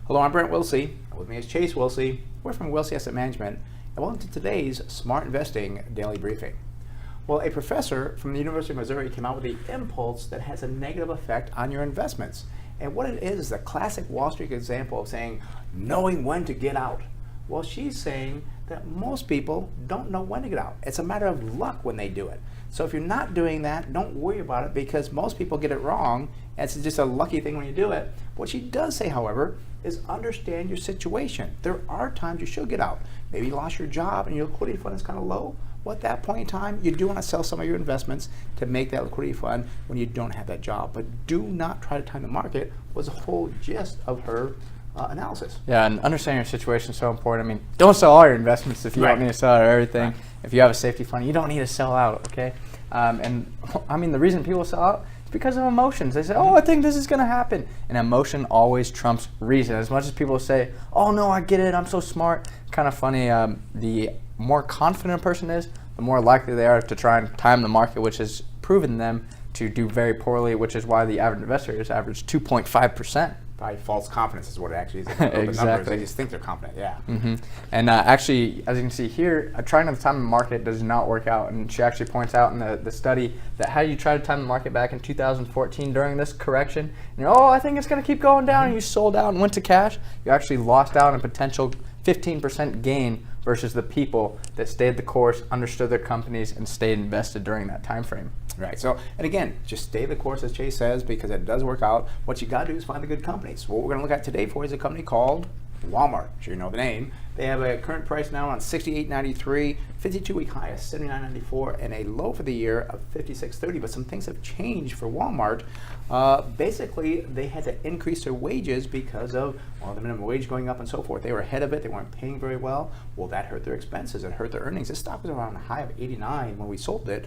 Hello, I'm Brent Wilsey. With me is Chase Wilsey. We're from Wilsey Asset Management, and welcome to today's Smart Investing Daily Briefing. Well, a professor from the University of Missouri came out with the impulse that has a negative effect on your investments. And what it is a classic Wall Street example of saying, knowing when to get out. Well, she's saying that most people don't know when to get out. It's a matter of luck when they do it. So if you're not doing that, don't worry about it because most people get it wrong. And it's just a lucky thing when you do it. What she does say, however, is understand your situation. There are times you should get out. Maybe you lost your job and your liquidity fund is kind of low. Well, at that point in time, you do want to sell some of your investments to make that liquidity fund when you don't have that job. But do not try to time the market was the whole gist of her analysis. Yeah, and understanding your situation is so important. I mean, don't sell all your investments if you don't need to sell out everything. Right. If you have a safety fund, you don't need to sell out, okay? And I mean, the reason people sell out is because of emotions. They say, oh, I think this is going to happen. And emotion always trumps reason. As much as people say, oh, no, I get it, I'm so smart. Kind of funny, the more confident a person is, the more likely they are to try and time the market, which has proven them to do very poorly, which is why the average investor has averaged 2.5%. Probably false confidence is what it actually is. Exactly. The numbers, they just think they're confident, yeah. Mm-hmm. And actually, as you can see here, trying to time the market does not work out. And she actually points out in the study that how you try to time the market back in 2014 during this correction, and you're, oh, I think it's going to keep going down, and you sold out and went to cash, you actually lost out on a potential 15% gain versus the people that stayed the course, understood their companies, and stayed invested during that time frame. Right. So, and again, just stay the course, as Chase says, because it does work out. What you got to do is find the good companies. What we're going to look at today for is a company called Wal-Mart. I'm sure you know the name. They have a current price now on $68.93, 52-week high of $79.94, and a low for the year of $56.30. But some things have changed for Walmart. Basically, they had to increase their wages because of the minimum wage going up and so forth. They were ahead of it. They weren't paying very well. Well, that hurt their expenses. It hurt their earnings. This stock was around a high of 89 when we sold it.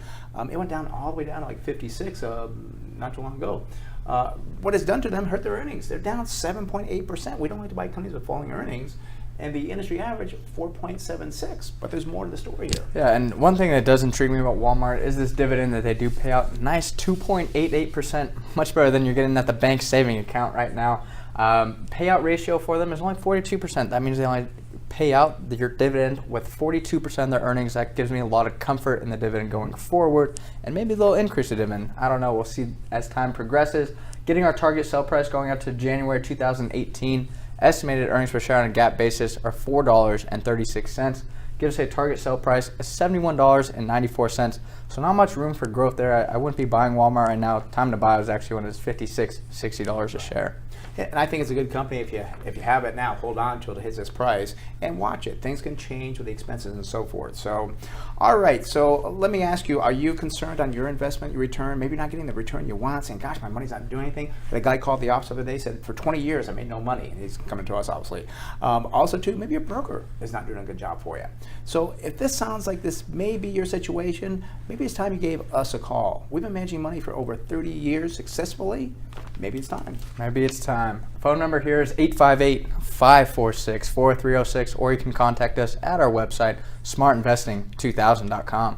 It went down all the way down to like 56 not too long ago. What it's done to them hurt their earnings. They're down 7.8%. We don't like to buy companies with falling earnings. And the industry average, 4.76. But there's more to the story here. Yeah, and one thing that does intrigue me about Walmart is this dividend that they do pay out. Nice 2.88%, much better than you're getting at the bank saving account right now. Payout ratio for them is only 42%. That means they only pay out your dividend with 42% of their earnings. That gives me a lot of comfort in the dividend going forward, and maybe they'll increase the dividend. I don't know. We'll see as time progresses. Getting our target sell price going up to January 2018. Estimated earnings per share on a GAAP basis are $4.36. Gives us a target sell price of $71.94. So not much room for growth there. I wouldn't be buying Walmart right now. Time to buy is actually when it's $56, $60 a share. Yeah, and I think it's a good company if you have it now, hold on till it hits this price and watch it. Things can change with the expenses and so forth. So, all right. So let me ask you: are you concerned on your investment, your return? Maybe you're not getting the return you want. Saying, "Gosh, my money's not doing anything." But a guy called the office the other day, said, "For 20 years, I made no money." And he's coming to us, obviously. Also, too, maybe your broker is not doing a good job for you. So if this sounds like this may be your situation, maybe it's time you gave us a call. We've been managing money for over 30 years successfully. Maybe it's time. Maybe it's time. Phone number here is 858-546-4306, or you can contact us at our website, smartinvesting2000.com.